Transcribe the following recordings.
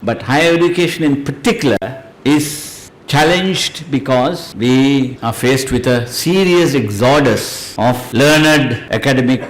but higher education in particular is challenged because we are faced with a serious exodus of learned academic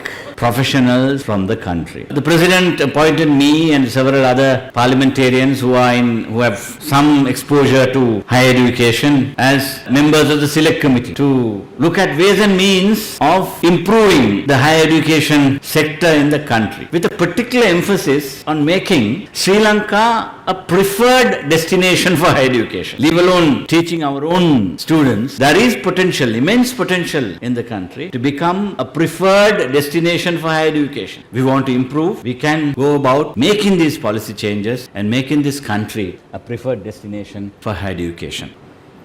professionals from the country. The President appointed me and several other parliamentarians who have some exposure to higher education as members of the Select Committee to look at ways and means of improving the higher education sector in the country, with a particular emphasis on making Sri Lanka a preferred destination for higher education. Leave alone teaching our own students, there is potential, immense potential in the country to become a preferred destination for higher education. We want to improve. We can go about making these policy changes and making this country a preferred destination for higher education.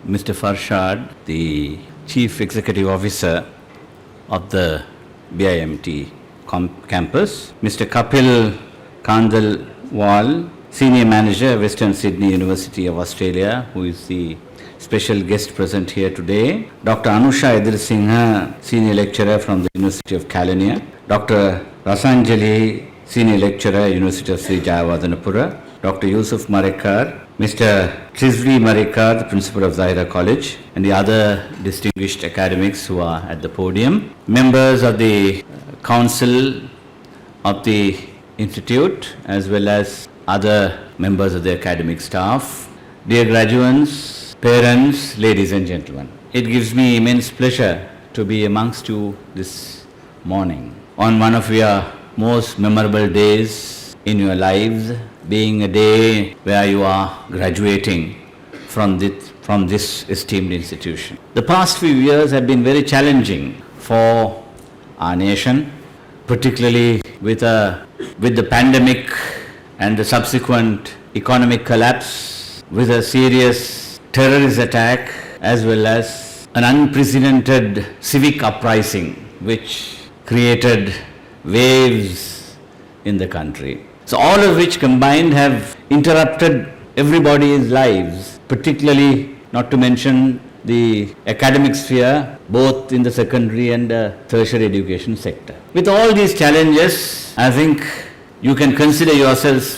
Mr. Farshad, the Chief Executive Officer of the BIMT campus, Mr. Kapil Kandalwal, Senior Manager, Western Sydney University of Australia, who is the special guest present here today, Dr. Anusha Edirasinghe, Senior Lecturer from the University of Kelaniya, Dr. Rasanjali, Senior Lecturer, University of Sri Jayawardenepura, Dr. Yusuf Marikar, Mr. Trizvi Marikar, the Principal of Zahira College, and the other distinguished academics who are at the podium, members of the Council of the Institute, as well as other members of the academic staff, dear graduates, parents, ladies and gentlemen. It gives me immense pleasure to be amongst you this morning on one of your most memorable days in your lives, being a day where you are graduating from this esteemed institution. The past few years have been very challenging for our nation, particularly with the pandemic and the subsequent economic collapse, with a serious terrorist attack, as well as an unprecedented civic uprising which created waves in the country. So all of which combined have interrupted everybody's lives, particularly, not to mention, the academic sphere, both in the secondary and tertiary education sector. With all these challenges, I think you can consider yourselves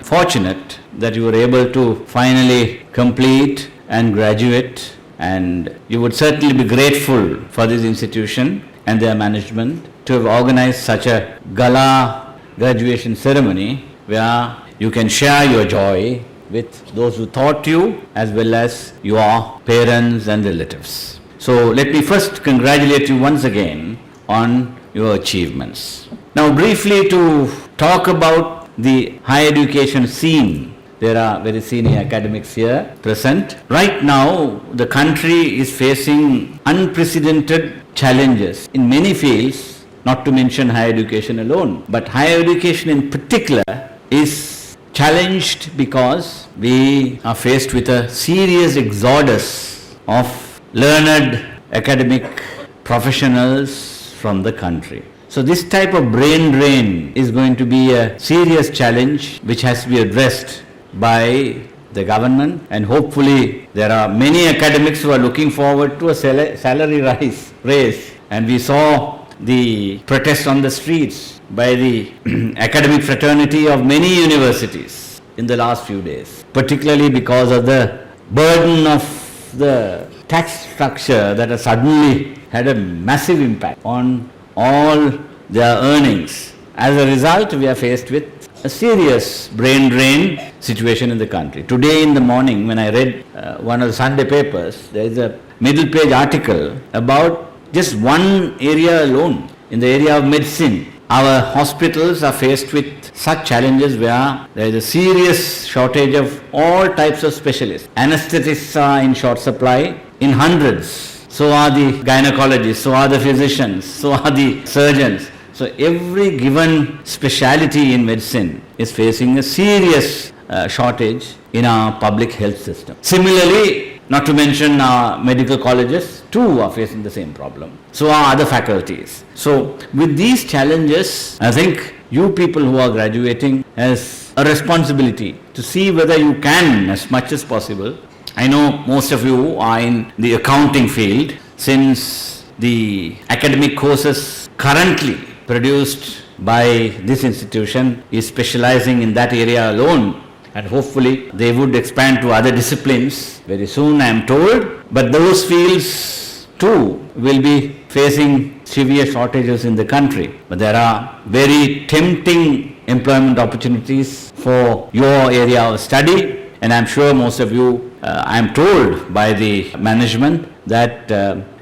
fortunate that you were able to finally complete and graduate, and you would certainly be grateful for this institution and their management to have organized such a gala graduation ceremony where you can share your joy with those who taught you as well as your parents and relatives. So let me first congratulate you once again on your achievements. Now briefly to talk about the higher education scene. There are very senior academics here present. Right now, the country is facing unprecedented challenges in many fields, not to mention higher education alone. But higher education in particular is challenged because we are faced with a serious exodus of learned academic professionals from the country. So this type of brain drain is going to be a serious challenge which has to be addressed by the government, and hopefully there are many academics who are looking forward to a salary raise, and we saw the protests on the streets by the academic fraternity of many universities in the last few days, particularly because of the burden of the tax structure that has suddenly had a massive impact on all their earnings. As a result, we are faced with a serious brain drain situation in the country. Today in the morning, when I read one of the Sunday papers, there is a middle page article about just one area alone, in the area of medicine. Our hospitals are faced with such challenges where there is a serious shortage of all types of specialists. Anesthetists are in short supply in hundreds. So are the gynecologists, so are the physicians, so are the surgeons. So every given speciality in medicine is facing a serious shortage in our public health system. Similarly, not to mention our medical colleges too are facing the same problem. So are other faculties. So with these challenges, I think you people who are graduating has a responsibility to see whether you can, as much as possible. I know most of you are in the accounting field, since the academic courses currently produced by this institution is specializing in that area alone. and hopefully they would expand to other disciplines very soon, I am told. But those fields too will be facing severe shortages in the country. But there are very tempting employment opportunities for your area of study, and I am sure most of you, I am told by the management that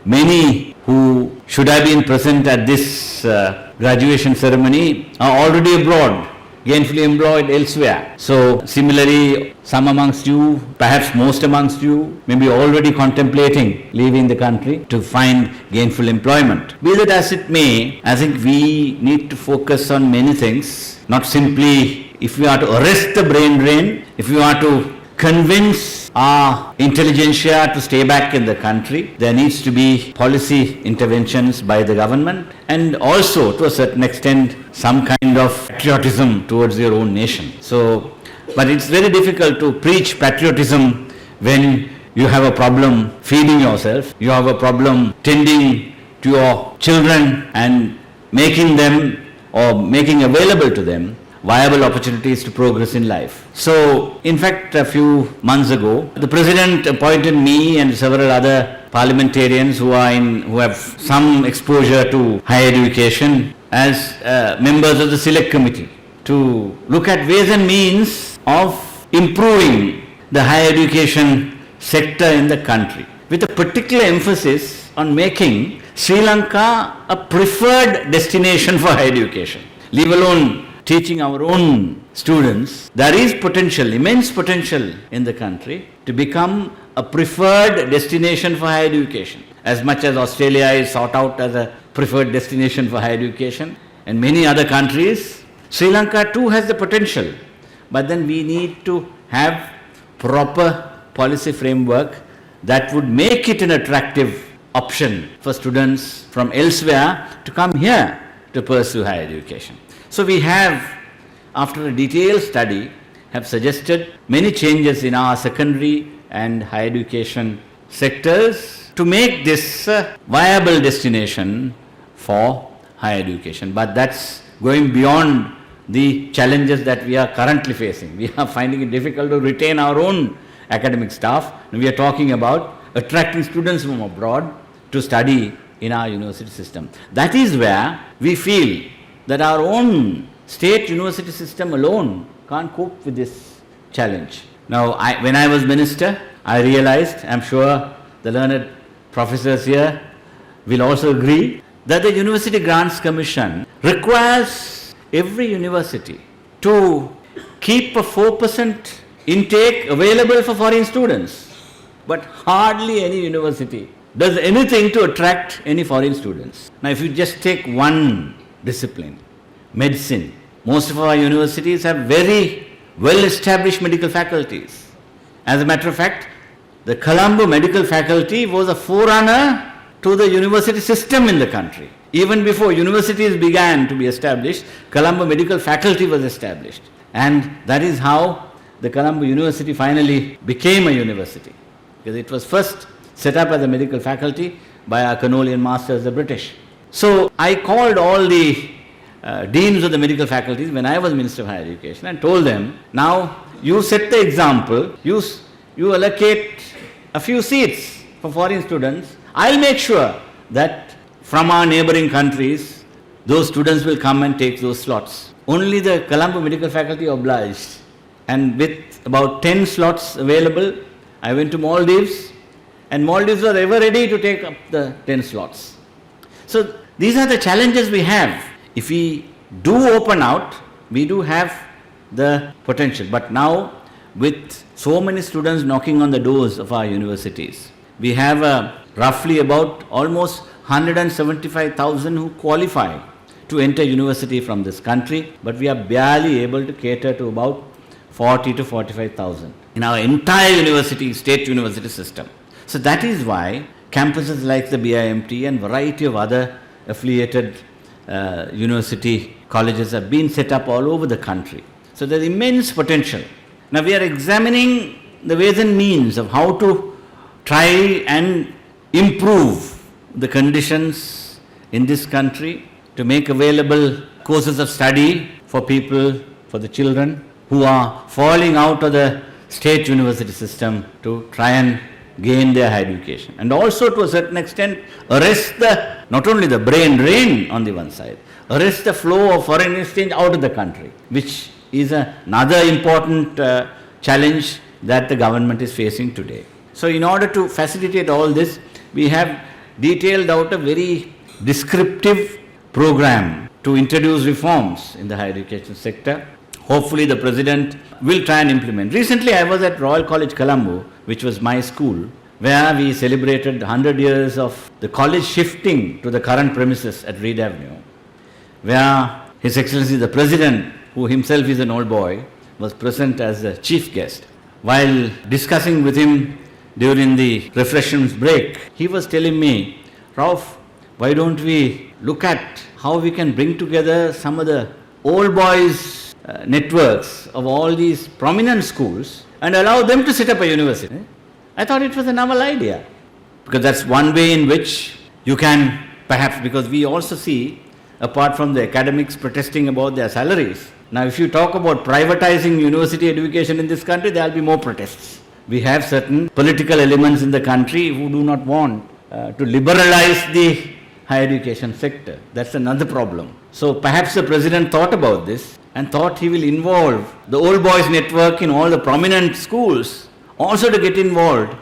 many who should have been present at this graduation ceremony are already abroad, gainfully employed elsewhere. So similarly, some amongst you, perhaps most amongst you, may be already contemplating leaving the country to find gainful employment. Be that as it may, I think we need to focus on many things, not simply if we are to arrest the brain drain, if we are to convince our intelligentsia to stay back in the country, there needs to be policy interventions by the government, and also to a certain extent some kind of patriotism towards your own nation. So, but it's very difficult to preach patriotism when you have a problem feeding yourself, you have a problem tending to your children and making them or making available to them viable opportunities to progress in life. So, in fact, a few months ago, the President appointed me and several other parliamentarians who have some exposure to higher education as members of the Select Committee to look at ways and means of improving the higher education sector in the country, with a particular emphasis on making Sri Lanka a preferred destination for higher education. Leave alone teaching our own students, there is potential, immense potential in the country to become a preferred destination for higher education. As much as Australia is sought out as a preferred destination for higher education, and many other countries, Sri Lanka too has the potential. But then we need to have proper policy framework that would make it an attractive option for students from elsewhere to come here to pursue higher education. So we have, after a detailed study, have suggested many changes in our secondary and higher education sectors to make this a viable destination for higher education. But that's going beyond the challenges that we are currently facing. We are finding it difficult to retain our own academic staff. We are talking about attracting students from abroad to study in our university system. That is where we feel that our own state university system alone can't cope with this challenge. Now, when I was minister, I realized, I'm sure the learned professors here will also agree, that the University Grants Commission requires every university to keep a 4% intake available for foreign students. But hardly any university does anything to attract any foreign students. Now, if you just take one discipline, medicine, most of our universities have very well-established medical faculties. As a matter of fact, the Colombo Medical Faculty was a forerunner to the university system in the country. Even before universities began to be established, Colombo Medical Faculty was established. And that is how the Colombo University finally became a university, because it was first set up as a medical faculty by our Canolian masters, the British. So I called all the deans of the medical faculties when I was Minister of Higher Education and told them, now you set the example, you allocate a few seats for foreign students. I'll make sure that from our neighboring countries, those students will come and take those slots. Only the Colombo Medical Faculty obliged, and with about 10 slots available, I went to Maldives, and Maldives was ever ready to take up the 10 slots. So these are the challenges we have. If we do open out, we do have the potential. But now, with so many students knocking on the doors of our universities, we have roughly about almost 175,000 who qualify to enter university from this country, but we are barely able to cater to about 40 to 45,000 in our entire university, state university system. So that is why campuses like the BIMT and variety of other affiliated university colleges have been set up all over the country. So there is immense potential. Now we are examining the ways and means of how to try and improve the conditions in this country to make available courses of study for people, for the children, who are falling out of the state university system to try and gain their higher education. And also to a certain extent arrest not only the brain drain on the one side, arrest the flow of foreign exchange out of the country, which is another important challenge that the government is facing today. So in order to facilitate all this, we have detailed out a very descriptive program to introduce reforms in the higher education sector. Hopefully the President will try and implement. Recently I was at Royal College Colombo, which was my school, where we celebrated 100 years of the college shifting to the current premises at Reed Avenue, where His Excellency the President, who himself is an old boy, was present as the chief guest. While discussing with him during the refreshments break, he was telling me, Rauf, why don't we look at how we can bring together some of the old boys networks of all these prominent schools and allow them to set up a university. I thought it was a novel idea, because that's one way in which you can perhaps, because we also see, apart from the academics protesting about their salaries, now if you talk about privatizing university education in this country, there will be more protests. We have certain political elements in the country who do not want to liberalize the higher education sector. That's another problem. So perhaps the President thought about this and thought he will involve the old boys network in all the prominent schools also to get involved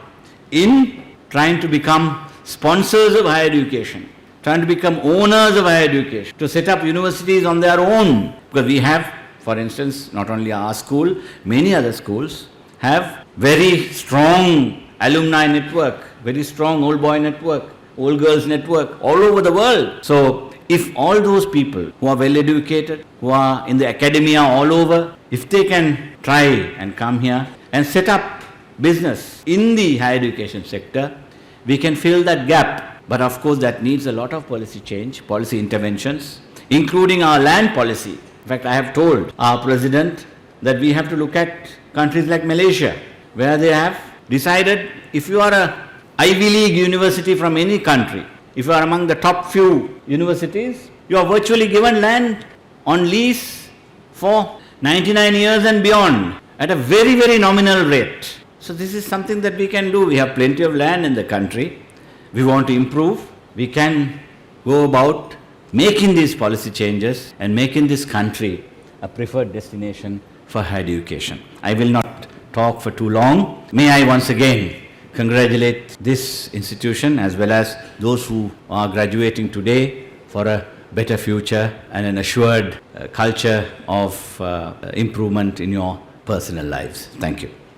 in trying to become sponsors of higher education, trying to become owners of higher education, to set up universities on their own. Because we have, for instance, not only our school, many other schools have very strong alumni network, very strong old boy network, old girls network all over the world. So if all those people who are well educated, who are in the academia all over, if they can try and come here and set up business in the higher education sector, we can fill that gap. But of course that needs a lot of policy change, policy interventions, including our land policy. In fact, I have told our President that we have to look at countries like Malaysia, where they have decided if you are a Ivy League university from any country, if you are among the top few universities, you are virtually given land on lease for 99 years and beyond at a very, very nominal rate. So this is something that we can do. We have plenty of land in the country. We want to improve. We can go about making these policy changes and making this country a preferred destination for higher education. I will not talk for too long. May I once again congratulate this institution as well as those who are graduating today for a better future and an assured culture of improvement in your personal lives. Thank you.